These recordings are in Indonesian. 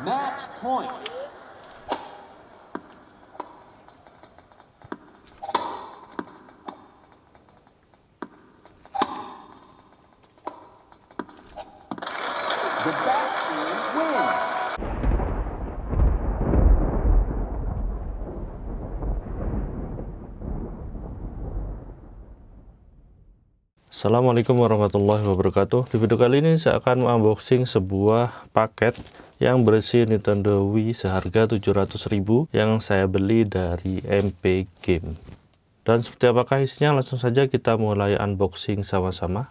Match point. The back team wins. Assalamualaikum warahmatullahi wabarakatuh. Di video kali ini saya akan unboxing sebuah paket yang berisi Nintendo Wii seharga 700.000 yang saya beli dari MP Game. Dan seperti apakah isinya, langsung saja kita mulai unboxing sama-sama.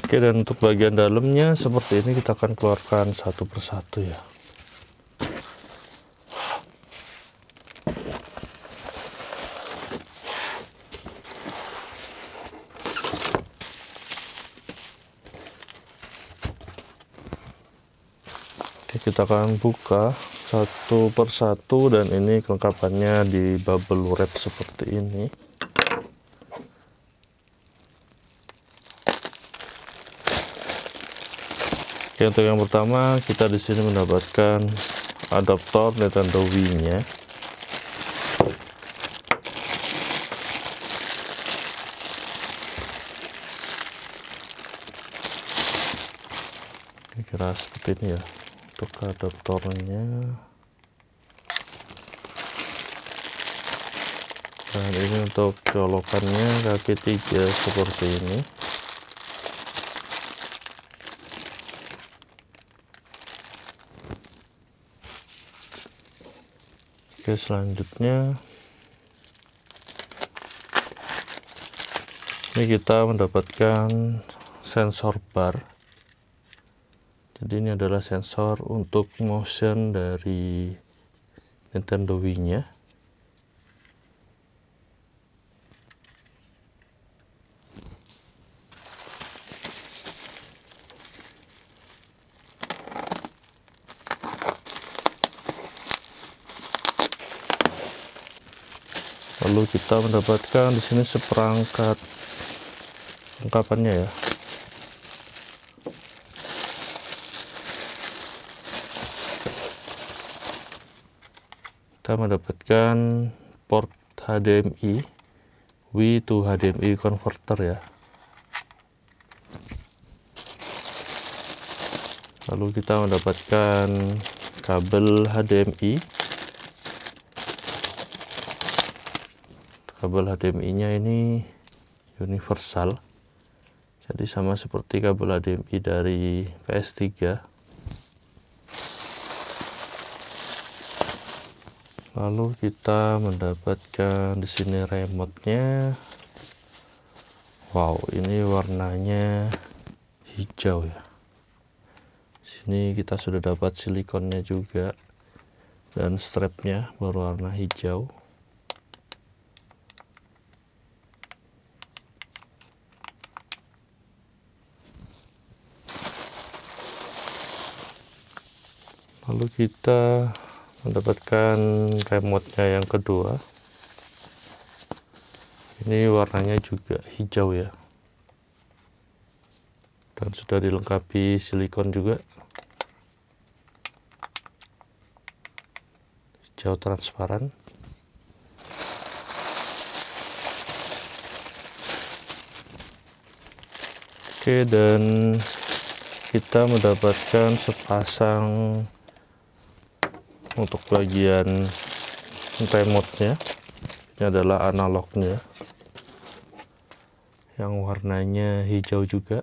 Oke, dan untuk bagian dalamnya seperti ini, kita akan keluarkan satu persatu ya. Oke, kita akan buka satu persatu dan ini kelengkapannya di bubble wrap seperti ini. Oke, untuk yang pertama kita di sini mendapatkan adaptor Nintendo Wii-nya. Kira seperti ini ya untuk adaptornya. Dan ini untuk colokannya kaki 3 seperti ini. Oke, selanjutnya ini kita mendapatkan sensor bar. Jadi ini adalah sensor untuk motion dari Nintendo Wii-nya. Lalu kita mendapatkan di sini seperangkat lengkapannya ya. Kita mendapatkan port HDMI, Wii to HDMI converter ya. Lalu kita mendapatkan kabel HDMI. Kabel HDMI-nya ini universal, jadi sama seperti kabel HDMI dari PS3. Lalu kita mendapatkan di sini remote-nya. Wow, ini warnanya hijau ya. Di sini kita sudah dapat silikonnya juga dan strapnya berwarna hijau. Lalu kita mendapatkan remote-nya yang kedua. Ini warnanya juga hijau ya. Dan sudah dilengkapi silikon juga. Hijau transparan. Oke, dan kita mendapatkan sepasang untuk bagian remote-nya. Ini adalah analognya yang warnanya hijau juga.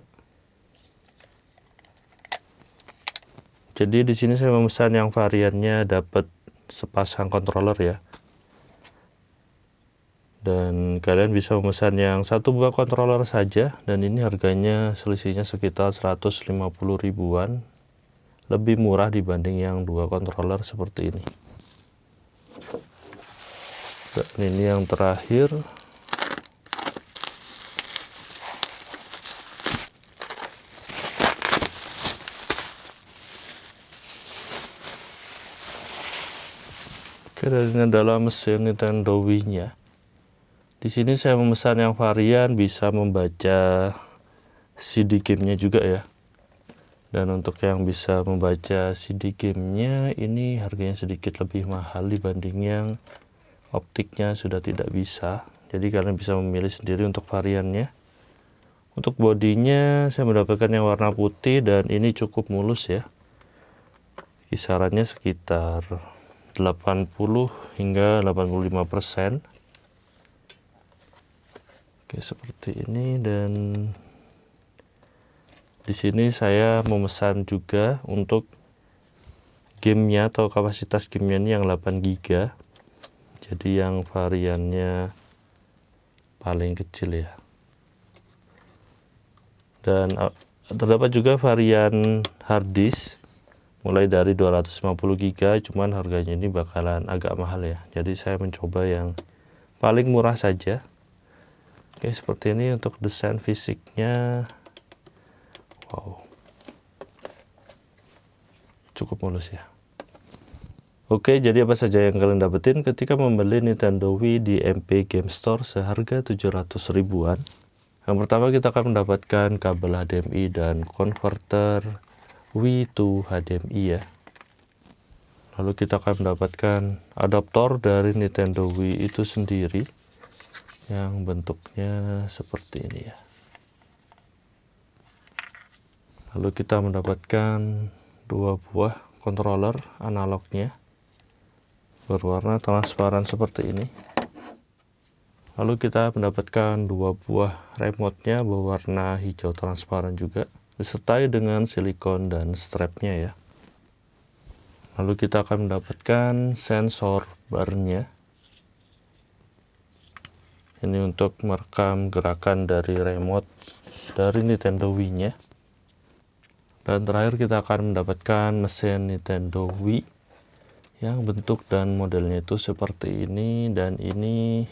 Jadi di sini saya memesan yang variannya dapat sepasang controller ya. Dan kalian bisa memesan yang satu buah controller saja, dan ini harganya selisihnya sekitar 150 ribuan. Lebih murah dibanding yang dua controller seperti ini. Dan ini yang terakhir. Oke, dan ini adalah mesin Nintendo Wii-nya. Di sini saya memesan yang varian bisa membaca CD gamenya juga ya. Dan untuk yang bisa membaca CD gamenya ini harganya sedikit lebih mahal dibanding yang optiknya sudah tidak bisa. Jadi kalian bisa memilih sendiri untuk variannya. Untuk bodinya saya mendapatkan yang warna putih dan ini cukup mulus ya. Kisarannya sekitar 80 hingga 85%. Oke, seperti ini. Dan di sini saya memesan juga untuk gamenya atau kapasitas gamenya ini yang 8 GB. Jadi yang variannya paling kecil ya. Dan terdapat juga varian hard disk mulai dari 250 GB, cuman harganya ini bakalan agak mahal ya. Jadi saya mencoba yang paling murah saja. Oke, seperti ini untuk desain fisiknya. Wow, cukup mulus ya. Oke, jadi apa saja yang kalian dapetin ketika membeli Nintendo Wii di MP Game Store seharga 700 ribuan? Yang pertama kita akan mendapatkan kabel HDMI dan konverter Wii to HDMI ya. Lalu kita akan mendapatkan adaptor dari Nintendo Wii itu sendiri yang bentuknya seperti ini ya. Lalu kita mendapatkan dua buah controller analognya berwarna transparan seperti ini. Lalu kita mendapatkan dua buah remote-nya berwarna hijau transparan juga, disertai dengan silikon dan strapnya ya. Lalu kita akan mendapatkan sensor bar-nya. Ini untuk merekam gerakan dari remote dari Nintendo Wii-nya. Dan terakhir kita akan mendapatkan mesin Nintendo Wii yang bentuk dan modelnya itu seperti ini, dan ini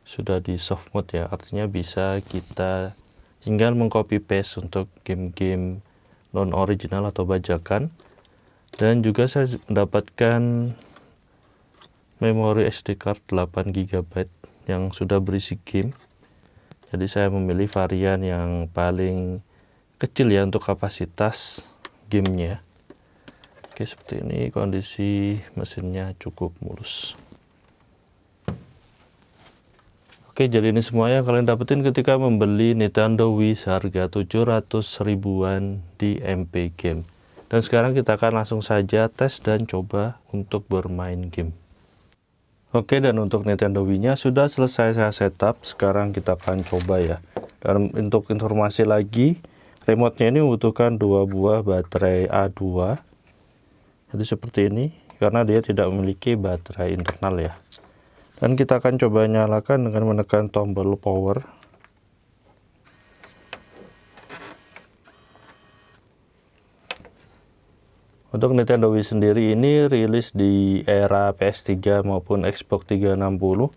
sudah di soft mode ya, artinya bisa kita tinggal mengcopy paste untuk game-game non original atau bajakan. Dan juga saya mendapatkan memori SD card 8 GB yang sudah berisi game. Jadi saya memilih varian yang paling kecil ya untuk kapasitas gamenya. Oke, seperti ini kondisi mesinnya cukup mulus. Oke, jadi ini semua yang kalian dapetin ketika membeli Nintendo Wii seharga 700 ribuan di MP Game. Dan sekarang kita akan langsung saja tes dan coba untuk bermain game. Oke, dan untuk Nintendo Wii-nya sudah selesai saya setup. Sekarang kita akan coba ya. Dan untuk informasi lagi, remote-nya ini membutuhkan dua buah baterai A2. Jadi seperti ini, karena dia tidak memiliki baterai internal ya. Dan kita akan coba nyalakan dengan menekan tombol power. Untuk Nintendo Wii sendiri ini rilis di era PS3 maupun Xbox 360.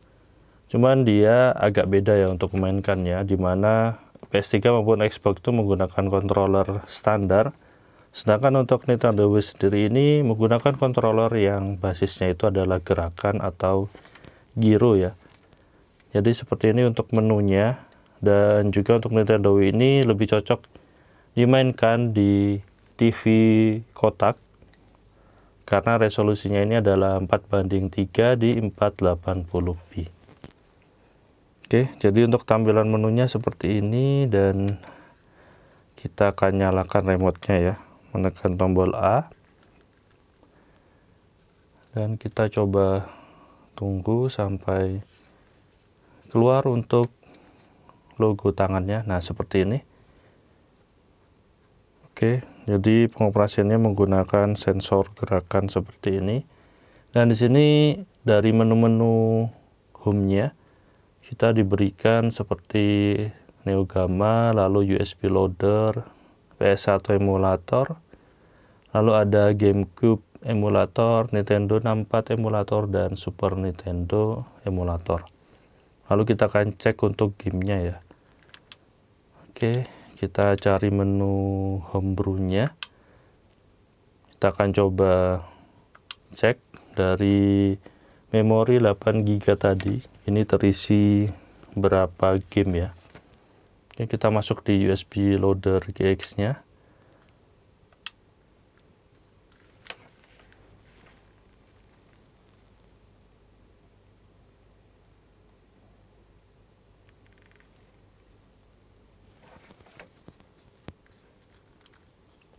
Cuman dia agak beda ya untuk memainkannya, dimana PS3 maupun Xbox itu menggunakan controller standar. Sedangkan untuk Nintendo Wii sendiri ini menggunakan controller yang basisnya itu adalah gerakan atau gyro ya. Jadi seperti ini untuk menunya. Dan juga untuk Nintendo Wii ini lebih cocok dimainkan di TV kotak, karena resolusinya ini adalah 4:3 di 480p. Oke, jadi untuk tampilan menunya seperti ini, dan kita akan nyalakan remote-nya ya. Menekan tombol A. Dan kita coba tunggu sampai keluar untuk logo tangannya. Nah, seperti ini. Oke, jadi pengoperasiannya menggunakan sensor gerakan seperti ini. Dan di sini dari menu-menu home-nya kita diberikan seperti NeoGAMMA, lalu USB loader, PS1 emulator, lalu ada GameCube emulator, Nintendo 64 emulator, dan Super Nintendo emulator. Lalu kita akan cek untuk gamenya ya. Oke, kita cari menu homebrew-nya. Kita akan coba cek dari memori 8 GB tadi ini terisi berapa game ya. Oke, kita masuk di USB loader GX nya.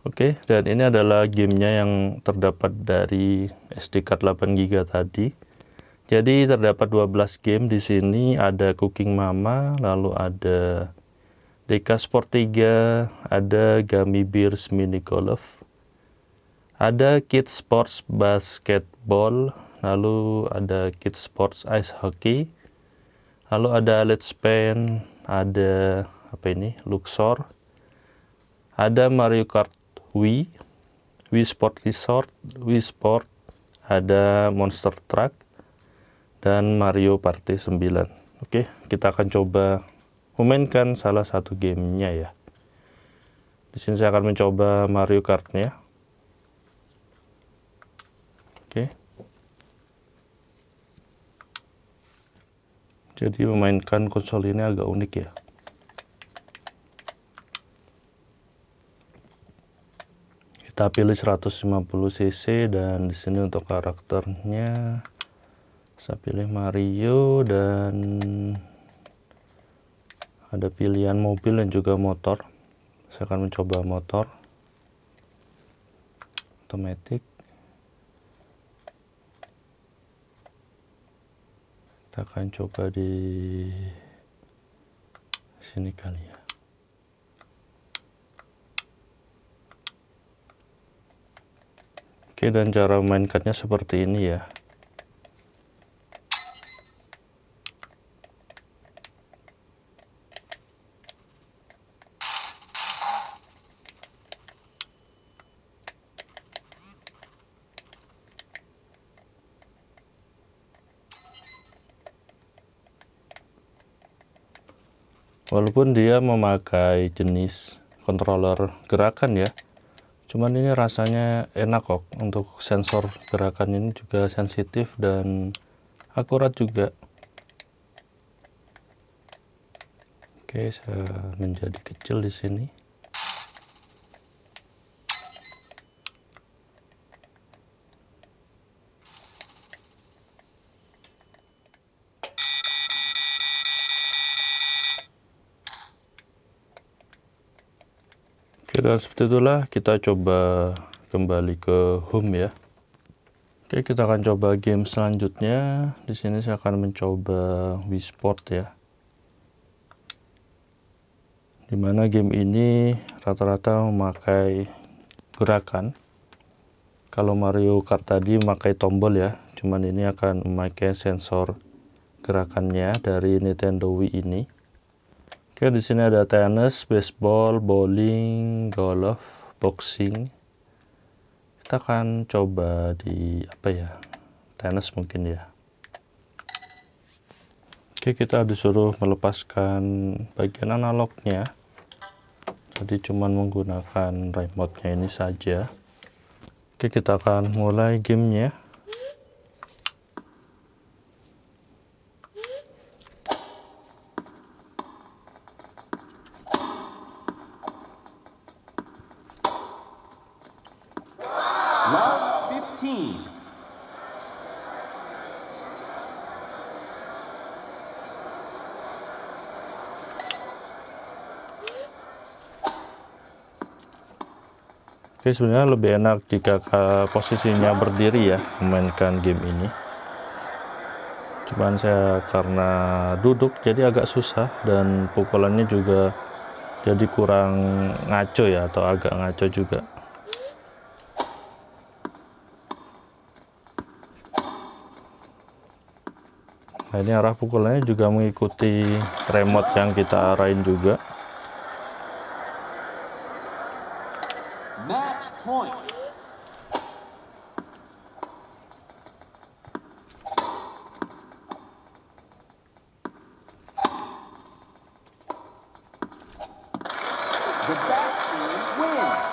Oke, dan ini adalah gamenya yang terdapat dari SD card 8 GB tadi. Jadi terdapat 12 game di sini, ada Cooking Mama, lalu ada Deka Sport 3, ada Gummy Bears Mini Golf, ada Kids Sports Basketball, lalu ada Kids Sports Ice Hockey, lalu ada Let's Paint, ada apa ini? Luxor, ada Mario Kart Wii, Wii Sport Resort, Wii Sport, ada Monster Truck, dan Mario Party 9. Oke, kita akan coba memainkan salah satu gamenya ya. Di sini saya akan mencoba Mario Kart-nya. Oke. Jadi memainkan konsol ini agak unik ya. Kita pilih 150 cc dan di sini untuk karakternya saya pilih Mario dan ada pilihan mobil dan juga motor. Saya akan mencoba motor otomatis. Kita akan coba di sini kali ya. Oke, dan cara memainkannya seperti ini ya. Walaupun dia memakai jenis controller gerakan ya, cuman ini rasanya enak kok. Untuk sensor gerakan ini juga sensitif dan akurat juga. Oke, saya menjadi kecil di sini. Oke, dan seperti itulah kita coba kembali ke home ya. Oke, kita akan coba game selanjutnya. Di sini saya akan mencoba Wii Sport ya. Dimana game ini rata-rata memakai gerakan. Kalau Mario Kart tadi memakai tombol ya, cuman ini akan memakai sensor gerakannya dari Nintendo Wii ini. Oke, di sini ada tenis, baseball, bowling, golf, boxing. Kita akan coba di apa ya? Tenis mungkin ya. Oke, kita disuruh melepaskan bagian analognya. Jadi cuman menggunakan remote-nya ini saja. Oke, kita akan mulai gamenya. Round 15. Oke, sebenarnya lebih enak jika posisinya berdiri ya memainkan game ini. Cuman saya karena duduk jadi agak susah dan pukulannya juga jadi kurang ngaco ya, atau agak ngaco juga. Nah, ini arah pukulannya juga mengikuti remote yang kita arahin juga. Match point. The back team wins.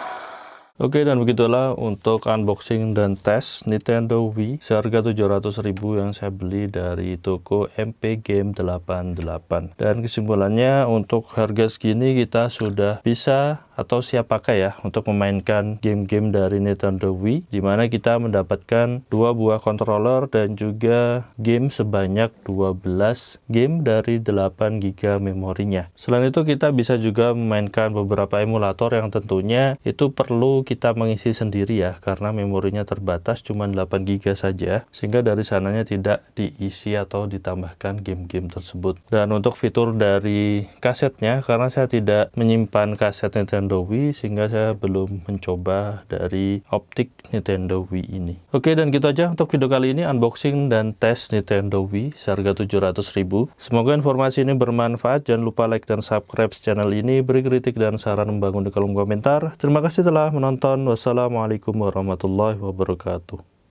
Oke, dan begitulah untuk unboxing dan tes Nintendo Wii seharga 700.000 yang saya beli dari toko MP Game 88. Dan kesimpulannya, untuk harga segini kita sudah bisa atau siap pakai ya untuk memainkan game-game dari Nintendo Wii, di mana kita mendapatkan 2 buah controller dan juga game sebanyak 12 game dari 8 GB memorinya. Selain itu kita bisa juga memainkan beberapa emulator yang tentunya itu perlu kita mengisi sendiri ya, karena memorinya terbatas cuma 8 GB saja, sehingga dari sananya tidak diisi atau ditambahkan game-game tersebut. Dan untuk fitur dari kasetnya, karena saya tidak menyimpan kaset Nintendo Wii, sehingga saya belum mencoba dari optik Nintendo Wii ini. Oke, dan gitu aja untuk video kali ini, unboxing dan tes Nintendo Wii seharga 700.000. Semoga informasi ini bermanfaat. Jangan lupa like dan subscribe channel ini, beri kritik dan saran membangun di kolom komentar. Terima kasih telah menonton. Wassalamualaikum warahmatullahi wabarakatuh.